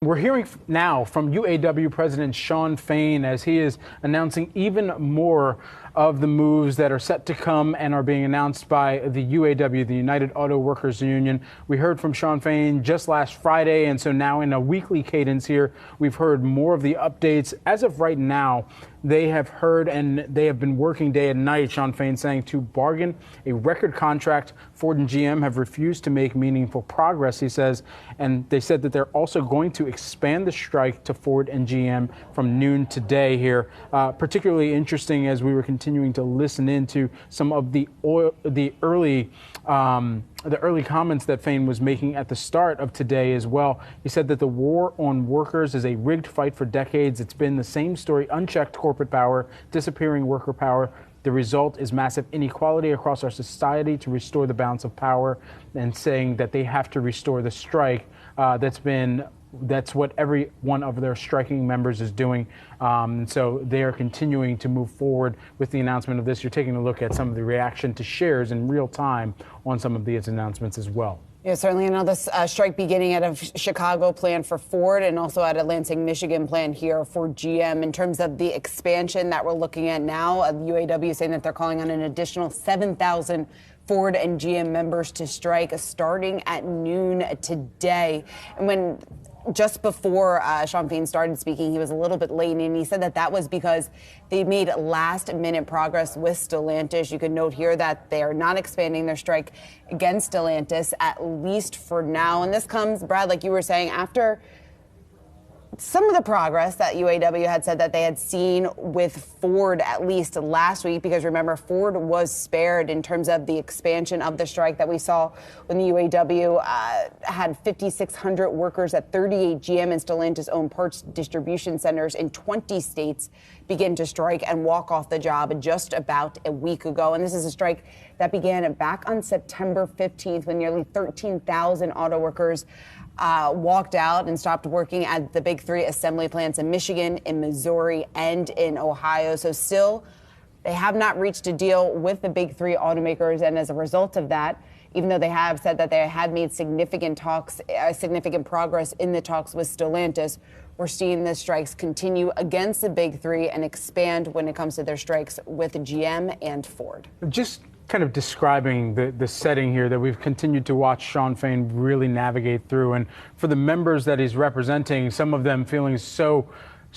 We're hearing now from UAW President Shawn Fain as he is announcing even more of the moves that are set to come and are being announced by the UAW, the United Auto Workers Union. We heard from Shawn Fain just last Friday, and so now in a weekly cadence here, we've heard more of the updates. As of right now, they have heard and they have been working day and night, Shawn Fain saying, to bargain a record contract. Ford and GM have refused to make meaningful progress, he says, and they said that they're also going to expand the strike to Ford and GM from noon today here. Particularly interesting as we were continuing to listen into some of the early comments that Fain was making at the start of today as well. He said that the war on workers is a rigged fight for decades. It's been the same story: unchecked corporate power, disappearing worker power. The result is massive inequality across our society to restore the balance of power, and saying that they have to restore the strike. That's what every one of their striking members is doing. So they are continuing to move forward with the announcement of this. You're taking a look at some of the reaction to shares in real time on some of these announcements as well. Yeah, certainly another strike beginning at a Chicago plant for Ford and also at a Lansing, Michigan plant here for GM. In terms of the expansion that we're looking at now, UAW saying that they're calling on an additional 7,000 Ford and GM members to strike starting at noon today. And when just before Shawn Fain started speaking, he was a little bit late, and he said that that was because they made last-minute progress with Stellantis. You can note here that they are not expanding their strike against Stellantis, at least for now. And this comes, Brad, like you were saying, after some of the progress that UAW had said that they had seen with Ford, at least last week, because remember, Ford was spared in terms of the expansion of the strike that we saw when the UAW had 5,600 workers at 38 GM and Stellantis-owned parts distribution centers in 20 states begin to strike and walk off the job just about a week ago. And this is a strike that began back on September 15th when nearly 13,000 auto workers walked out and stopped working at the big three assembly plants in Michigan, in Missouri, and in Ohio. So still, they have not reached a deal with the big three automakers. And as a result of that, even though they have said that they had made significant progress in the talks with Stellantis, we're seeing the strikes continue against the big three and expand when it comes to their strikes with GM and Ford. Just kind of describing the setting here that we've continued to watch Shawn Fain really navigate through. And for the members that he's representing, some of them feeling so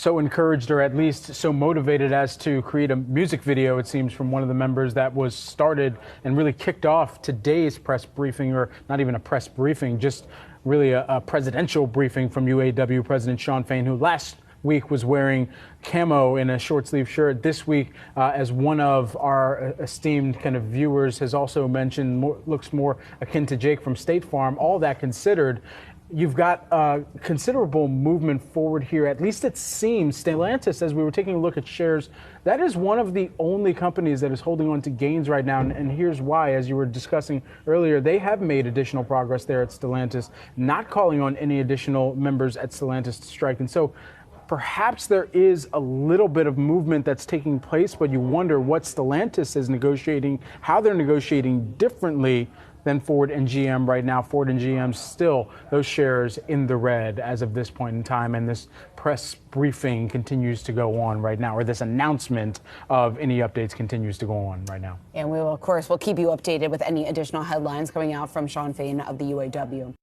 encouraged, or at least so motivated as to create a music video, it seems, from one of the members that was started and really kicked off today's press briefing, or not even a press briefing, just really a presidential briefing from UAW President Shawn Fain, who last week was wearing camo in a short sleeve shirt. This week, as one of our esteemed kind of viewers has also mentioned, looks more akin to Jake from State Farm. All that considered, you've got considerable movement forward here. At least it seems. Stellantis, as we were taking a look at shares, that is one of the only companies that is holding on to gains right now. And here's why. As you were discussing earlier, they have made additional progress there at Stellantis, not calling on any additional members at Stellantis to strike. And so perhaps there is a little bit of movement that's taking place, but you wonder what Stellantis is negotiating, how they're negotiating differently than Ford and GM right now. Ford and GM still, those shares in the red as of this point in time, and this press briefing continues to go on right now, or this announcement of any updates continues to go on right now. And we will, of course, we'll keep you updated with any additional headlines coming out from Shawn Fain of the UAW.